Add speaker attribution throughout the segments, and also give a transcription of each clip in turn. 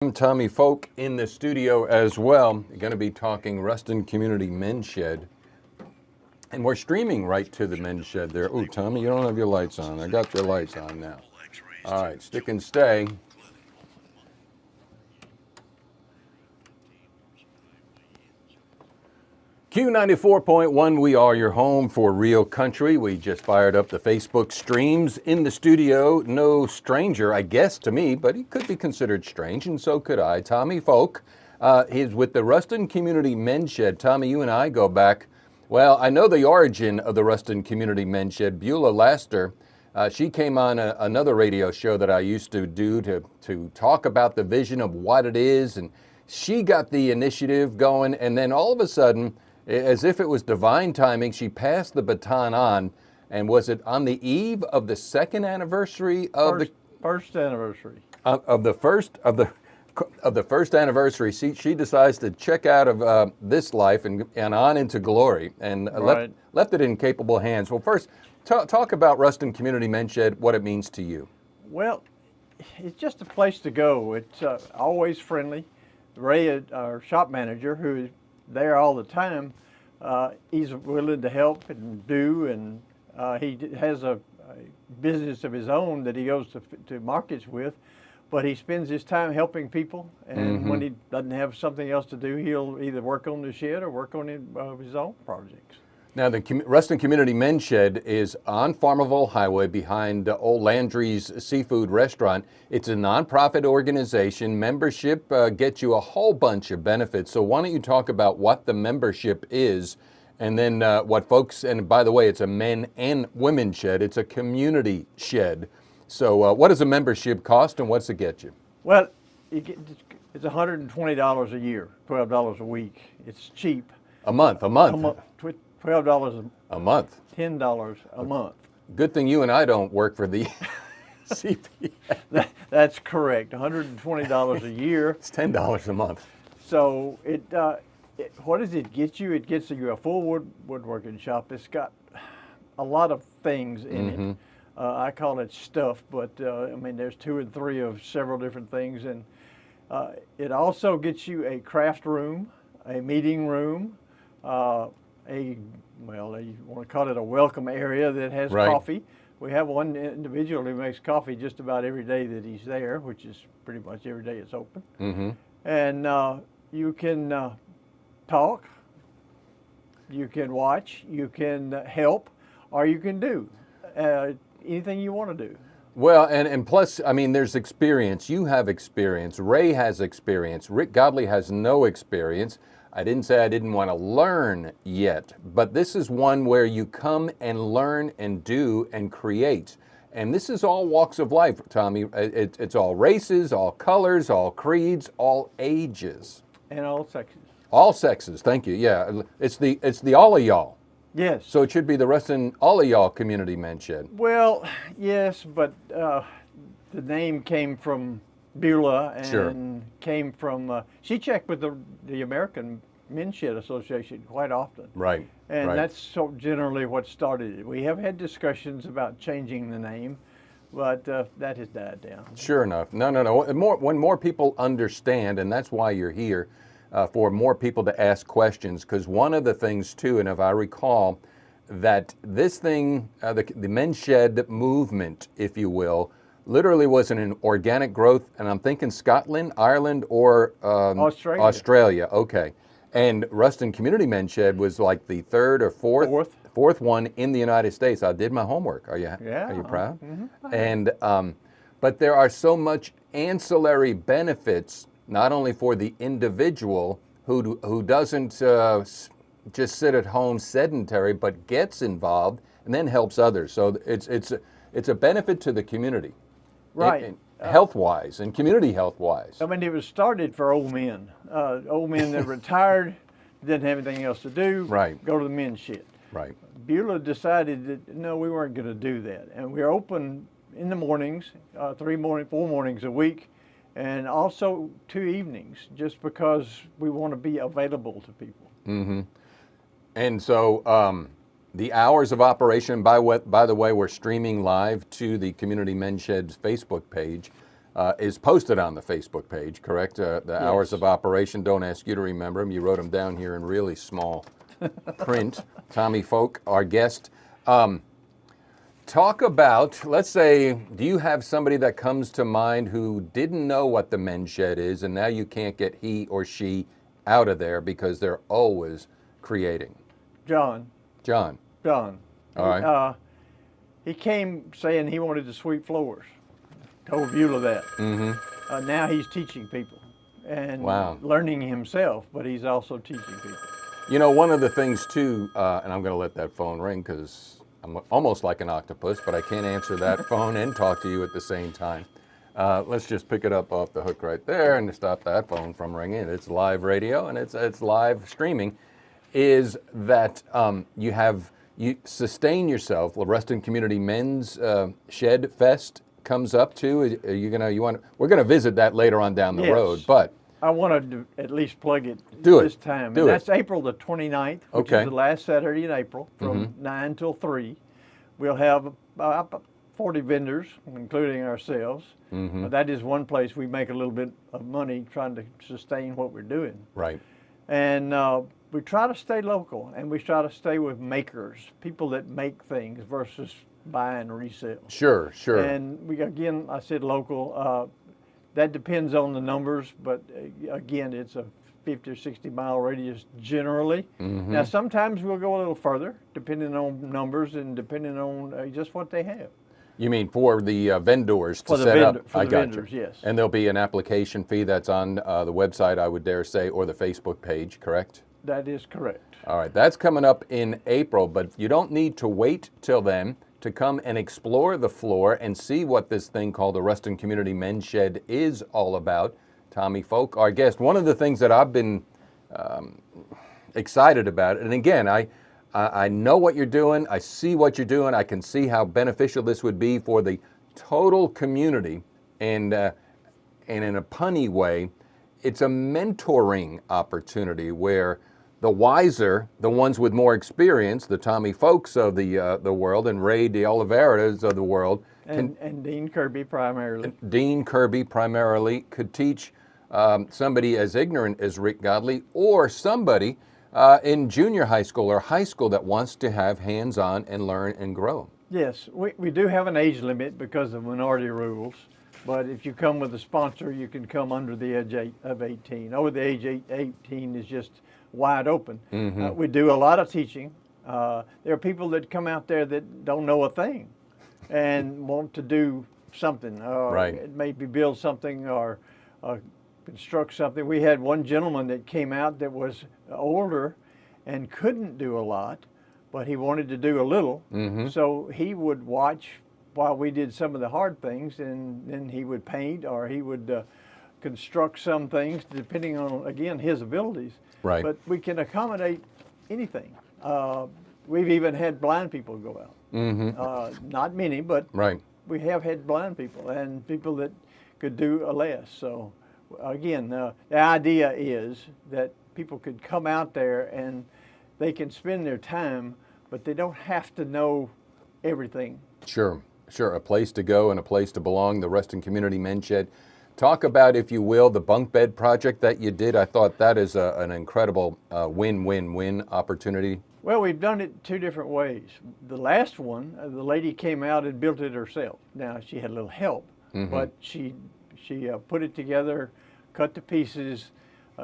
Speaker 1: I'm Tommy Folk in the studio as well. We're going to be talking Ruston Community Men's Shed. And we're streaming right to the men's shed there. Oh, Tommy, you don't have your lights on. I got your lights on now. All right, stick and stay. Q-94.1, we are your home for real country. We just fired up the Facebook streams. In the studio, no stranger, I guess, to me, but he could be considered strange, and so could I. Tommy Folk, he's with the Ruston Community Men's Shed. Tommy, you and I go back. Well, I know the origin of the Ruston Community Men's Shed. Beulah Laster, she came on another radio show that I used to do to talk about the vision of what it is, and she got the initiative going, and then all of a sudden, as if it was divine timing, she passed the baton on. And was it on the eve of the second anniversary of
Speaker 2: first anniversary
Speaker 1: of the first anniversary? She decides to check out of this life and on into glory, and
Speaker 2: right.
Speaker 1: left it in capable hands. Well, first, talk about Ruston Community Men's Shed, what it means to you.
Speaker 2: Well, it's just a place to go. It's always friendly. Ray, our shop manager, who is there all the time, he's willing to help and do, and he has a business of his own that he goes to markets with, but he spends his time helping people, and when he doesn't have something else to do, he'll either work on the shed or work on his own projects.
Speaker 1: Now, the Ruston Community Men's Shed is on Farmerville Highway behind Old Landry's Seafood Restaurant. It's a nonprofit organization. Membership gets you a whole bunch of benefits. So why don't you talk about what the membership is, and then what folks, and by the way, it's a men and women's shed. It's a community shed. So what does a membership cost, and what's it get you?
Speaker 2: Well, it's $120 a year, $12 a week. It's cheap.
Speaker 1: A month.
Speaker 2: $12
Speaker 1: a month.
Speaker 2: $10 a month.
Speaker 1: Good thing you and I don't work for the CP.
Speaker 2: That's correct. $120 a year.
Speaker 1: It's $10 a month.
Speaker 2: So what does it get you? It gets you a full woodworking shop. It's got a lot of things in it. I call it stuff, but I mean there's 2 and 3 of several different things, and it also gets you a craft room, a meeting room, you want to call it a welcome area that has coffee. We have one individual who makes coffee just about every day that he's there, which is pretty much every day it's open. And you can talk, you can watch, you can help, or you can do anything you want to do.
Speaker 1: Well, and plus, I mean, there's experience. You have experience. Ray has experience. Rick Godey has no experience. I didn't say I didn't want to learn yet, but this is one where you come and learn and do and create. And this is all walks of life, Tommy. It's all races, all colors, all creeds, all ages.
Speaker 2: And all sexes.
Speaker 1: All sexes, thank you. Yeah, it's the all of y'all.
Speaker 2: Yes.
Speaker 1: So it should be the Ruston all of y'all Community Men's Shed.
Speaker 2: Well, yes, but the name came from Beulah and came from, she checked with the American Men's Shed Association quite often.
Speaker 1: Right.
Speaker 2: And that's so generally what started it. We have had discussions about changing the name, but that has died down.
Speaker 1: Sure enough. No. When more people understand, and that's why you're here, for more people to ask questions, because one of the things too, and if I recall, that this thing, the Men's Shed movement, if you will, literally was an organic growth, and I'm thinking Scotland, Ireland, or Australia. Okay. And Ruston Community Men's Shed was like the third or fourth one in the United States. I did my homework. Are you proud? And but there are so much ancillary benefits, not only for the individual who doesn't just sit at home sedentary, but gets involved and then helps others. So it's a benefit to the community.
Speaker 2: Right.
Speaker 1: Health-wise and community health-wise.
Speaker 2: I mean, it was started for old men that retired, didn't have anything else to do, go to the men's shed.
Speaker 1: Right.
Speaker 2: Beulah decided that, no, we weren't going to do that. And we're open in the mornings, 4 mornings a week, and also 2 evenings, just because we want to be available to people.
Speaker 1: And so, the hours of operation, by the way, we're streaming live to the Community Men's Shed's Facebook page. is posted on the Facebook page, correct? The
Speaker 2: Yes.
Speaker 1: hours of operation, don't ask you to remember them. You wrote them down here in really small print. Tommy Folk, our guest. Talk about, let's say, do you have somebody that comes to mind who didn't know what the men's shed is, and now you can't get he or she out of there because they're always creating?
Speaker 2: John.
Speaker 1: John.
Speaker 2: All
Speaker 1: right.
Speaker 2: He came saying he wanted to sweep floors. Told Beulah that.
Speaker 1: Mm-hmm.
Speaker 2: Now he's teaching people and
Speaker 1: Wow.
Speaker 2: learning himself, but he's also teaching people.
Speaker 1: You know, one of the things too, and I'm going to let that phone ring because I'm almost like an octopus, but I can't answer that phone and talk to you at the same time. Let's just pick it up off the hook right there and stop that phone from ringing. It's live radio and it's live streaming. Is that you sustain yourself? Ruston Community Men's Shed Fest comes up too. We're gonna visit that later on down the
Speaker 2: Yes.
Speaker 1: road, but
Speaker 2: I wanted to at least plug it
Speaker 1: Do it.
Speaker 2: this time.
Speaker 1: Do
Speaker 2: and
Speaker 1: it.
Speaker 2: that's April the 29th, which
Speaker 1: Okay.
Speaker 2: is the last Saturday in April from 9 till 3. We'll have about 40 vendors, including ourselves. That is one place we make a little bit of money trying to sustain what we're doing.
Speaker 1: right.
Speaker 2: And we try to stay local, and we try to stay with makers, people that make things versus buy and resell.
Speaker 1: Sure.
Speaker 2: And again, I said local. That depends on the numbers, but again, it's a 50 or 60 mile radius generally. Now, sometimes we'll go a little further, depending on numbers and depending on just what they have.
Speaker 1: You mean for the vendors to
Speaker 2: For the
Speaker 1: set
Speaker 2: vendor-
Speaker 1: up?
Speaker 2: for
Speaker 1: I
Speaker 2: the
Speaker 1: got
Speaker 2: vendors,
Speaker 1: you.
Speaker 2: yes.
Speaker 1: And there'll be an application fee that's on the website, I would dare say, or the Facebook page, correct?
Speaker 2: That is correct.
Speaker 1: All right, that's coming up in April, but you don't need to wait till then to come and explore the floor and see what this thing called the Ruston Community Men's Shed is all about. Tommy Folk, our guest. One of the things that I've been excited about, and again, I know what you're doing, I see what you're doing, I can see how beneficial this would be for the total community, and in a punny way, it's a mentoring opportunity where the wiser, the ones with more experience, the Tommy Folks of the world, and Ray de Oliveira's of the world,
Speaker 2: And Dean Kirby primarily.
Speaker 1: Dean Kirby primarily, could teach somebody as ignorant as Rick Godey, or somebody in junior high school or high school that wants to have hands-on and learn and grow.
Speaker 2: Yes, we do have an age limit because of minority rules, but if you come with a sponsor, you can come under the age of 18. Over the age 18 is just wide open. We do a lot of teaching. There are people that come out there that don't know a thing and want to do something.
Speaker 1: Right.
Speaker 2: Maybe build something or construct something. We had one gentleman that came out that was older and couldn't do a lot, but he wanted to do a little. So he would watch while we did some of the hard things, and then he would paint or he would construct some things depending on, again, his abilities.
Speaker 1: Right.
Speaker 2: But we can accommodate anything. We've even had blind people go out. Not many, but
Speaker 1: Right.
Speaker 2: we have had blind people and people that could do less. So again, the idea is that people could come out there and they can spend their time, but they don't have to know everything.
Speaker 1: Sure. A place to go and a place to belong, the Ruston Community Men's Shed. Talk about, if you will, the bunk bed project that you did. I thought that is an incredible win-win-win opportunity.
Speaker 2: Well, we've done it two different ways. The last one, the lady came out and built it herself. Now, she had a little help, but she put it together, cut the pieces,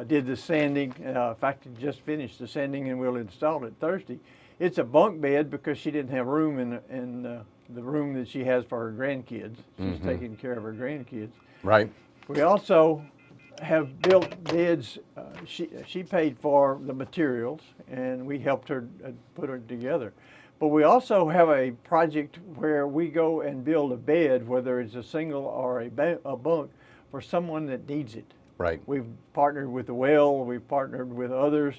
Speaker 2: did the sanding. In fact, just finished the sanding and we'll install it Thursday. It's a bunk bed because she didn't have room in the room that she has for her grandkids. She's taking care of her grandkids.
Speaker 1: Right.
Speaker 2: We also have built beds. She paid for the materials and we helped her put it together. But we also have a project where we go and build a bed, whether it's a single or a bunk, for someone that needs it.
Speaker 1: Right.
Speaker 2: We've partnered with the Well, we've partnered with others.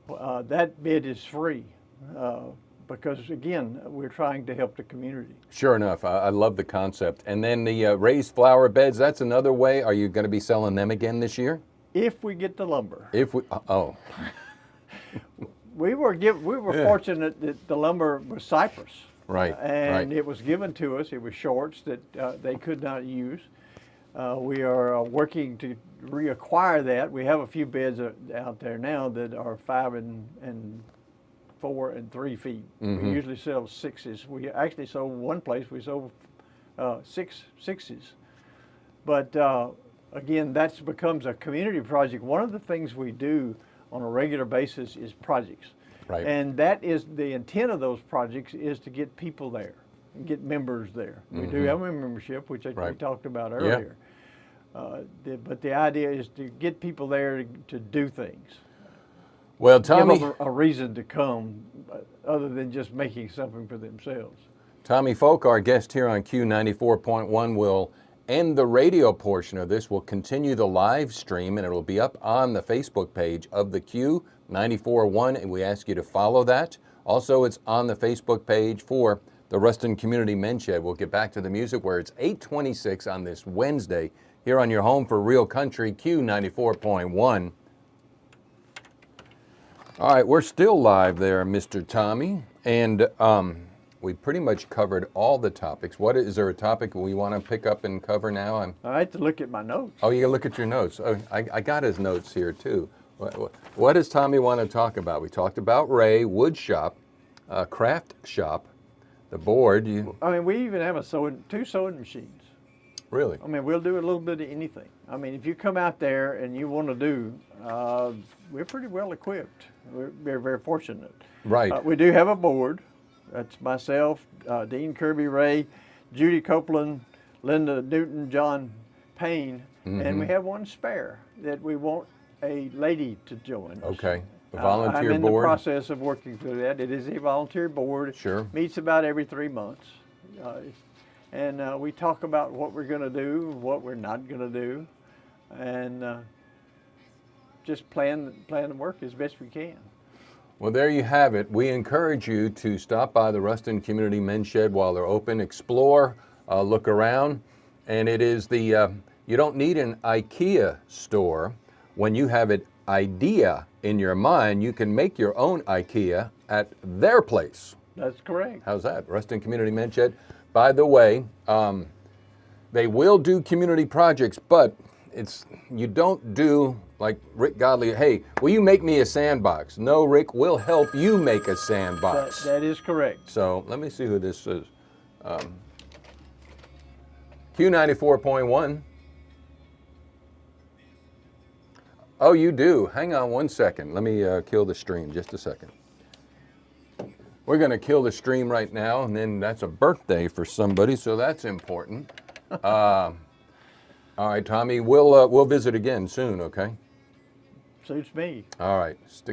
Speaker 2: That bed is free because, again, we're trying to help the community.
Speaker 1: Sure enough. I love the concept. And then the raised flower beds, that's another way. Are you going to be selling them again this year?
Speaker 2: If we get the lumber.
Speaker 1: If we, oh.
Speaker 2: We were fortunate that the lumber was cypress.
Speaker 1: Right,
Speaker 2: And
Speaker 1: right.
Speaker 2: it was given to us. It was shorts that they could not use. We are working to reacquire that. We have a few beds out there now that are 5 and 4 and 3 feet. We usually sell 6s. We actually sold one place, we sold 6s. But again, that becomes a community project. One of the things we do on a regular basis is projects.
Speaker 1: Right.
Speaker 2: And that is the intent of those projects, is to get people there and get members there. We do have a membership, which we talked about earlier. But the idea is to get people there to do things.
Speaker 1: Well, Tommy,
Speaker 2: give them a reason to come other than just making something for themselves.
Speaker 1: Tommy Folk, our guest here on Q94.1, will end the radio portion of this. We'll continue the live stream, and it will be up on the Facebook page of the Q94.1, and we ask you to follow that. Also, it's on the Facebook page for the Ruston Community Men's Shed. We'll get back to the music where it's 8:26 on this Wednesday here on your home for real country, Q94.1. All right, we're still live there, Mr. Tommy, and we pretty much covered all the topics. Is there a topic we want to pick up and cover now?
Speaker 2: I have to look at my notes.
Speaker 1: Oh, you look at your notes. Oh, I got his notes here too. What does Tommy want to talk about? We talked about Ray, wood shop, craft shop, the board.
Speaker 2: I mean, we even have two sewing machines.
Speaker 1: Really?
Speaker 2: I mean, we'll do a little bit of anything. I mean, if you come out there and you want to do, we're pretty well equipped. We're very fortunate.
Speaker 1: Right.
Speaker 2: We do have a board. That's myself, Dean Kirby Ray, Judy Copeland, Linda Newton, John Payne, and we have one spare that we want a lady to join us.
Speaker 1: Okay. A volunteer
Speaker 2: I'm in
Speaker 1: board?
Speaker 2: the process of working through that. It is a volunteer board.
Speaker 1: Sure.
Speaker 2: Meets about every 3 months. And we talk about what we're going to do, what we're not going to do, and just plan the work as best we can.
Speaker 1: Well, there you have it. We encourage you to stop by the Ruston Community Men's Shed while they're open, explore, look around. And it is you don't need an IKEA store. When you have an idea in your mind, you can make your own IKEA at their place.
Speaker 2: That's correct.
Speaker 1: How's that? Ruston Community Men's Shed. By the way, they will do community projects, but you don't do like Rick Godley, hey, will you make me a sandbox? No, Rick, we'll help you make a sandbox.
Speaker 2: That is correct.
Speaker 1: So let me see who this is. Q94.1. Oh, you do. Hang on one second. Let me kill the stream just a second. We're going to kill the stream right now, and then that's a birthday for somebody, so that's important. All right, Tommy, we'll visit again soon, okay?
Speaker 2: Suits me.
Speaker 1: All right.